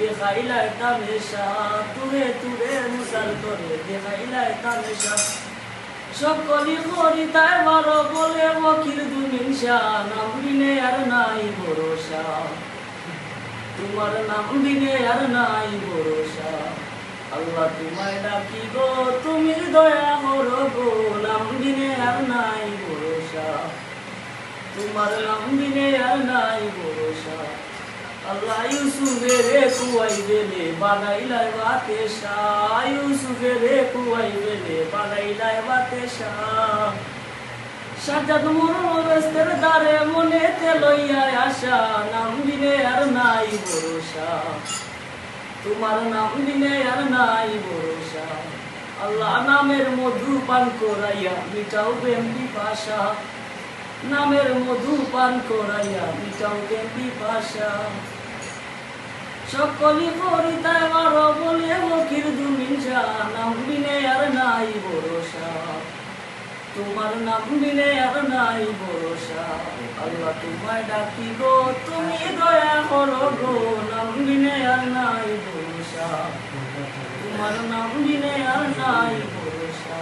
দেখাইলাই তামেশা, তুরে তুরে মুসাল করে দেখাইলাই তামেশা। সকলি করি তাই বারো বলে মকির দুমিনসা, নাম বিনে আর নাই ভরসা, তোমার নাম বিনে আর নাই ভরসা। আল্লাহ তোমায় ডাকি গো, তুমি দয়া করো গো, নাম বিনে আর নাই ভরসা, তোমার নাম বিনে আর নাই ভরসা। আল্লাহ ইউসুফে রে কুয়াই বেলে বানাইলাই বাতে শাহ, ইউসুফে রে কুয়াই বেলে বানাইলাই বাতে শাহ। সাজাদ মরণের দ্বারে মনেতে লইয়া আশা, নাম বিনে আর নাই ভরসা, তোমার নাম বিনে আর নাই ভরসা। আল্লাহ নামের মধু পান করাইয়া মিটাও প্রেম পিপাসা, নামের মধু পান করাইয়া মিটাও প্রেম পিপাসা। সকলি করি তাই বারো বলে মকির দুমিনসা, নাম বিনে আর নাই ভরসা, তোমার নাম বিনে আর নাই ভরসা। আল্লাহ তোমায় ডাকি গো, তুমি দয়া করো গো, নাম বিনে আর নাই ভরসা, তোমার নাম বিনে আর নাই ভরসা।